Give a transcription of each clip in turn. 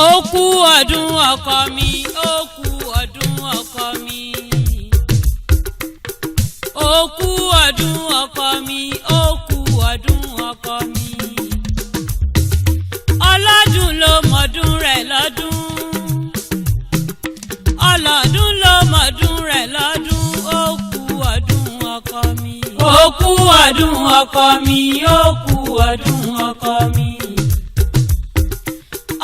ó kú ọdún ọkọ mi, ó kú ọdún ọkọ mi. Ó kú ọdún ọkọ mi, ó kú ọdún ọkọ mi. Ọlọ́dún ló mọ̀dún rẹ̀ lọ́dún. Ọlọ́dún ló mọ̀dún rẹ̀ lọ́dún. Ó kú ọdún ọkọ mi. Ó kú ọdún ọkọ mi, ó kú ọdún ọkọ mi.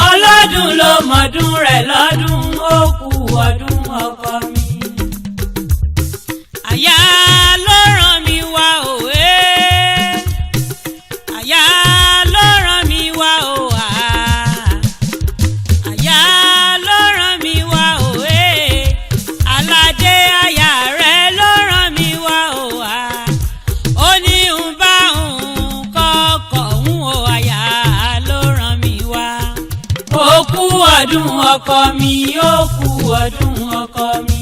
Ọlọ́dún ló mọ̀dún rẹ̀ lọ́dún. Ó kú ọdún ọkọ mi. Àyà ló rán mi wá òwe. Àyà ló rán mi wá òwà. Àyà ló rán mi wá òwe. Aládé àyà rẹ̀ ló rán mi wá òwà. Ó ní ń bá òun kọ́kọ́ òun o, àyà ló rán mi wá. Ó kú ọdún ọkọ mi, ó kú ọdún ọkọ mi.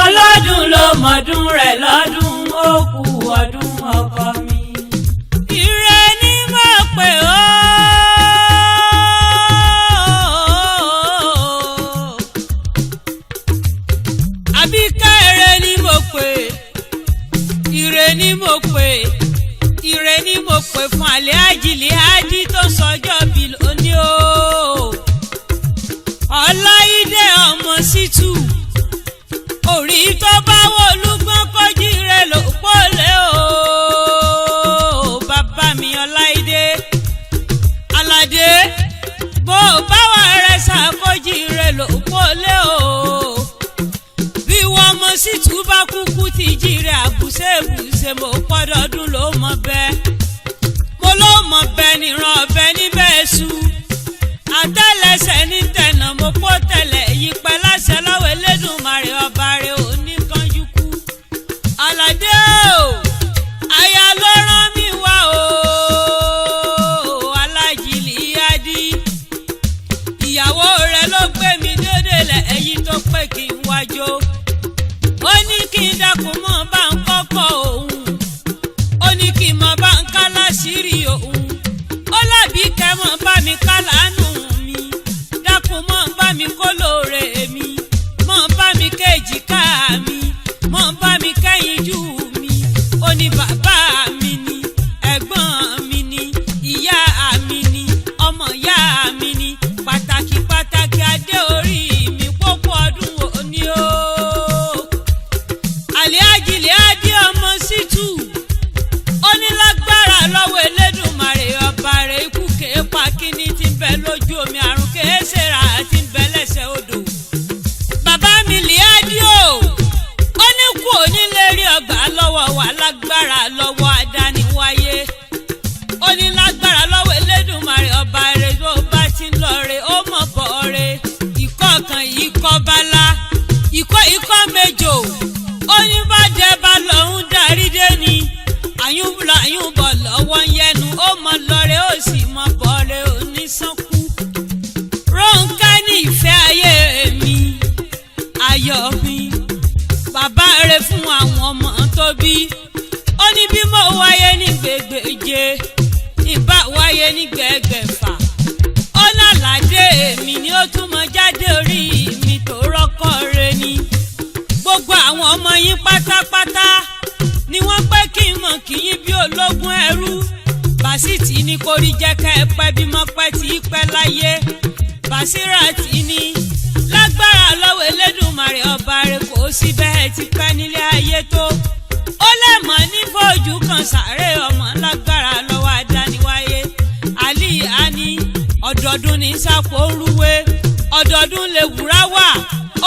Ọlọ́dún ló mọ̀dún rẹ̀ lọ́dún. Ó kú ọdún ọkọ mi. Ire ni mo pè ó. Àbíkẹ́ ire ni mo pè. Ire ni mo pè. Ire ni mo pè fún àlẹ́ àjìlẹ̀ ájí tó sọjọ́ bí lónìí o. Ọláìdé ọmọ Sítù. Orí tó bá wọ olúgbọ́n kọjí rẹ̀ ló pọ̀lẹ́ o. Bàbá mi Ọláìdé Aládé bó bá wà rẹ̀ ṣàkójí rẹ̀ ló pọ̀lẹ́ o. Bí wọ́n mọ Sítù bá kúkú ti jí rẹ̀ àbùsẹ̀bùsẹ̀ mo pọ́dọọdún ló mọ bẹ́ẹ̀. Mo ló mọ bẹ́ẹ̀ níran ọ̀bẹ níbẹ̀ ṣu. Àtẹ́lẹsẹ̀ ní tẹ̀nà mo pọ́ tẹ̀lẹ̀ yí pẹ́ láṣẹ lọ́wọ́ Elédùmarè ọba rẹ̀ ò ní kánjú kú. Aládé o àyà ló rán mi wá o. Alájìlì adí ìyàwó rẹ̀ ló gbé mi dédé lẹ̀ èyí tó pé kí n wájó. Ó ní kí n dákun mọ́ bá ń kọ́kọ́ òun. Ó ní kí n mọ́ bá ń ká láṣìírí òun. Ó lábí kẹ́ mọ́ bá mi ká lánú mi. Dákun mọ́ bá mi kó lóore mi. Mọ́ bá mi kéjìká mi. Mọ́ bá mi kẹ́yìnjú mi. Ó ní bàbá mi ni, ẹ̀gbọ́n mi ni, ìyá mi ni, ọmọ ìyá mi ni. Pàtàkì pàtàkì adé orí mi pópó ọdún òní o. Àlẹ́ àjìlẹ̀ adé ọmọ Sítù. Ó ní lágbára lọ́wọ́ Elédùmarè ọba rẹ̀ ikú kéèpà kíní tí ń bẹ lójú omi àrùn kéésèrà tí ń bẹ lẹ́sẹ̀ odò. Bàbá mi Líádì o. Ó ní kú onílé rí ọgbà lọ́wọ́ wa lágbára lọ́wọ́ adániwáyé. Ó ní lágbára lọ́wọ́ Elédùmarè ọba rẹ̀ tó bá ti ń lọ rẹ̀ ó mọ̀ bọ̀ rẹ̀. Ìkọ́ kan ìkọ́ bala ìkọ́ méjò. Ó ní bá jẹ́ bá lọ́hún darí dé ni. Àyùn bọ̀ lọ́wọ́ yẹnu ó mọ lọ́rẹ́ ó sì mọ bọ̀rẹ́ onísànkú. Rónkẹ́ ní ìfẹ́ ayé mi, ayọ̀ mi, bàbá rẹ̀ fún àwọn ọmọ tó bí. Ó ní bí mo wáyé ní gbègbèje, ìbá wáyé ní gbẹ̀gbẹ̀fà. Ó lálàdé mi ni ó tún mọ jáde orí mi tó rọ́kọ̀ rẹ̀ ni. Gbogbo àwọn ọmọ yín pátápátá ni wọ́n pẹ́ kí n mọ̀ kí yín bí ológun ẹrú. Bàsítì ní korí jẹ́ ká ẹ pẹ́ bí mo pẹ́ tí í pẹ́ láyé. Bàsíràtì ní lágbára lọ́wọ́ Elédùmarè ọba rẹ̀ kò sí bẹ́ẹ̀ ti pẹ́ nílé ayé tó. Ó lè mọ̀ ní fojú kan sáré ọmọ lágbára lọ́wọ́ adániwáyé. Àlì àní ọdọọdún ní sápò rúwé. Ọdọọdún lè wúrà wà.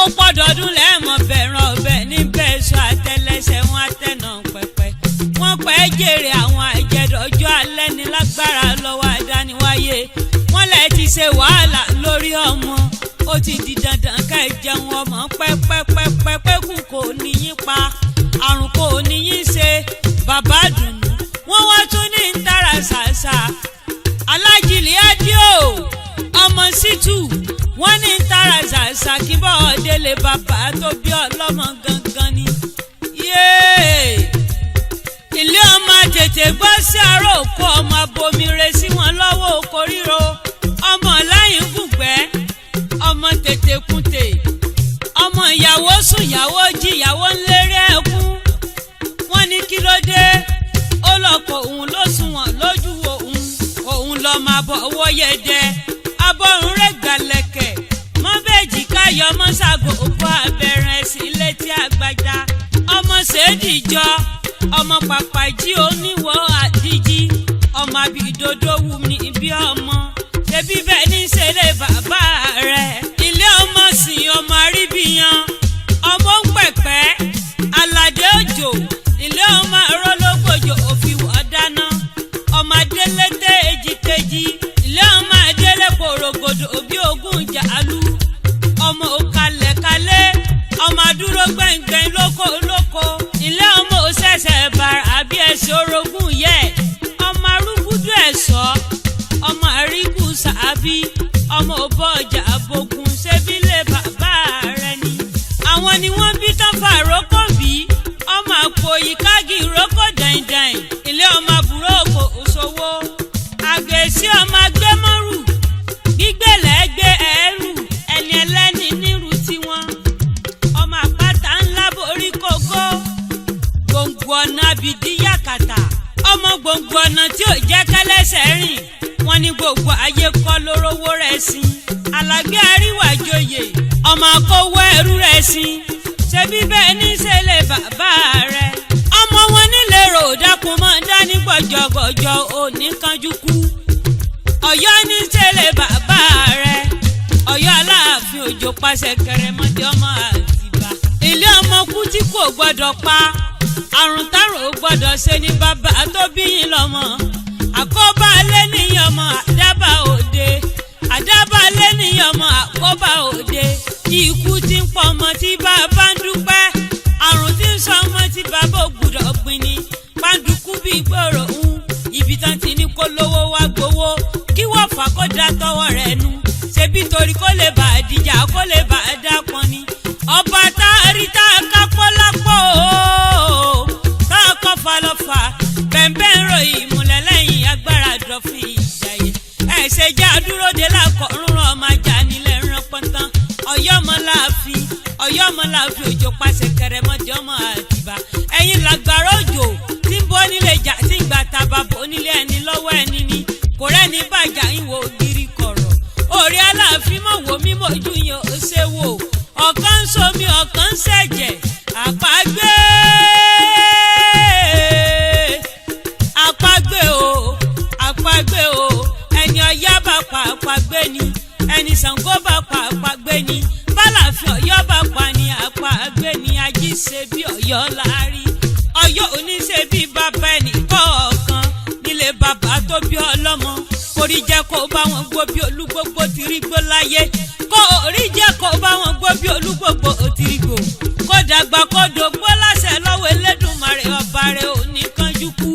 Ó pọ́dọọdún lẹ́ẹ̀mọ̀ bẹ̀ràn ọbẹ̀ níbẹ̀ sọ àtẹlẹsẹ̀ wọn àtẹnà pẹpẹ. Wọ́n pẹ́ jèrè àwọn àjẹdọ̀jọ́ alẹ́ ní lágbára lọ́wọ́ adániwáyé. Wọ́n lẹ̀ ti ṣe wàhálà lórí ọmọ. Ó ti di dandan ká ẹ jẹun ọmọ pẹ́pẹ́pẹ́pẹ́ kù kò ní yín pa. Àrùn kò ní yín ṣe bàbá dùnú. Wọ́n wá tún ní ń tara ṣàṣà. Alájìlẹ̀ adé o ọmọ Sítù. Wọ́n ní ń tara ṣàṣà kí bọ́ọ̀ délé bàbá tó bí ọlọ́mọ gangan ni. Ilé ọmọ tètè gbọ́ sí àárọ̀ òkú ọmọ abomire sí wọn lọ́wọ́ oko ríro. abọ́ owó yẹdẹ abọ́run rẹ̀ gàlẹ̀kẹ̀ mọ́bẹ́jì káyọ̀ mọ́ṣáàgò ògbó abẹ́rẹ́ sí létí àgbàjá ọmọ ṣèdíjọ ọmọ pàpàjì oníwọ̀ àdíjí ọmọ àbídòdó wù mí bí ọmọ ṣebí bẹ́ẹ̀ ní ṣẹlẹ̀ bàbá rẹ̀ ilé ọmọ sìn ọmọ àríbíyan ọmọ ń pẹ̀pẹ́ aládé òjò ilé ọmọ arólógbòjò òfin wọ̀ dáná ọmọ adélété èjìkejì ilé ọmọ adélé pòrògòdò òbí ogun jàlú ọmọ òkàlẹ̀kálẹ̀ ọmọ adúró gbẹ̀ngbẹ̀ng lóko ilé ọmọ òṣẹ̀ṣẹ̀ bàrà àbí ẹ̀ṣẹ̀ orogún yẹ ọmọ arúgbúdú ẹ̀ṣọ́ ọmọ àríkù sàbí ọmọ òbọ̀ ọjà àbògùn ṣébílẹ̀ bàbá rẹ̀ ni àwọn ni wọ́n bí tán fàrókò bí ọmọ àpòyí kági ìrókò dàìndàìn ilé ọmọ àbúrò òkò òṣòwò àgbèsí ọmọ agbémọ́rù gbígbèlẹ̀ gbé ẹ̀rù ẹni ẹlẹ́ni nírú tiwọn ọmọ àpáta ńlá borí kókó gbòǹgbò ọ̀nà àbìdí yàkàtà ọmọ gbòǹgbò ọ̀nà tí ò jẹ́ kẹ́lẹ́sẹ̀ rìn wọ́n ní gbogbo ayé kọ́ lórówó rẹ̀ sí alágbé àríwájòyè ọmọ akówó ẹrú rẹ̀ sí ṣebí bẹ́ẹ̀ ní ṣẹlẹ̀ bàbá rẹ̀ ọmọ wọn nílé rò dákun mọ́ dání gbọ̀jọ̀gbọ̀jọ̀ òní kanjú kú Ọ̀yọ́ ní ṣẹlẹ̀ bàbá rẹ̀ Ọ̀yọ́ Aláàfin Òjó pàṣẹ kẹrẹmọdé ọmọ Àtìbà ilé ọmọ kú tí kò gbọdọ̀ pa àrùn tárùn ò gbọdọ̀ ṣe ní bàbá tó bí yín lọ́mọ àkóbá alẹ́ níyàn ọmọ àdábà òde àdábà alẹ́ níyàn ọmọ àkóbá òde ikú tí ń pọ̀ ọmọ tí bàbá ń dúpẹ́ àrùn tí ń sọ ọmọ tí bàbá ògbúdọ̀ gbìn ní pàǹdùkú bí gbòòrò ń ibi tán ti ní kó lówó wá gbowó kí wọ́n fà kó dá tọwọ́ rẹ̀ nu ṣebí torí kó lè bà á dìjà kó lè bà á dá pọn ni ọba tá a rí tá a kápọ́ lápò tá a kọ́ falọ́fà bẹ́ẹ̀ ń ròyìn ìmùlẹ̀ lẹ́yìn agbára dọ̀fin ìjàyè ẹ̀ṣẹ̀ já dúró de lákọ̀ọ́rùn ọmọ ajá nílẹ̀ rán pọ́ntán Ọ̀yọ́ Ọmọláàfin Òjó pàṣẹ kẹrẹmọdé ọmọ Àtìbà ẹ̀yin làgbàrá òjò tí ń bọ́ nílé jà tí ń gbà tàbà bò nílé ẹni lọ́wọ́ ẹni ni kò rẹ́ni bàjá ìwò ògiri kọ̀rọ̀ orí Aláàfin mọ̀ wò mí mojú yẹn ó ṣe wò ọ̀kan ń somi ọ̀kan ń ṣẹ̀jẹ̀ àpagbé o ẹni Ọ̀yọ́ bá pa àpagbé ni ẹni Ṣàngó bá pa àpagbé ni bálàfin Ọ̀yọ́ bá pa ni àpagbé ni ají ṣe bí Ọ̀yọ́ láàrí Ọ̀yọ́ oníṣe bí bàbá ẹnì kọ̀ọ̀kan nílé bàbá tó bí ọlọ́mọ kórí jẹ́ kó bá wọn gbó bí olúgbógbó tìrígbó láyé kórí jẹ́ kó bá wọn gbó bí olúgbógbó tìrígbó kó dàgbà kó dògbó láṣẹ lọ́wọ́ Elédùmarè ọba rẹ̀ ò ní kánjú kú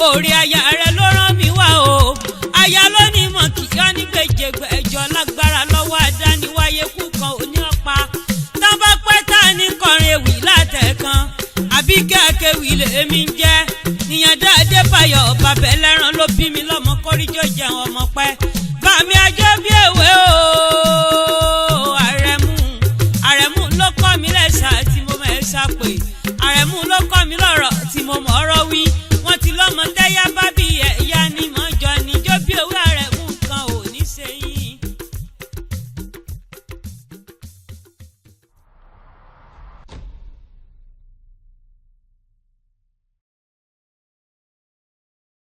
orí aya rẹ̀ ló rán mi wá o aya ló ní mọ̀ kí á ní gbèjègbè ẹjọ́ lágbára lọ́wọ́ àdániwáyé kú kan ò ní ọ̀pá tán bá pẹ́ tá a ní kọrin ewì látẹ̀kan Àbíkẹ́ akéwì lèmi ń jẹ́ níyàn dáadé báyọ̀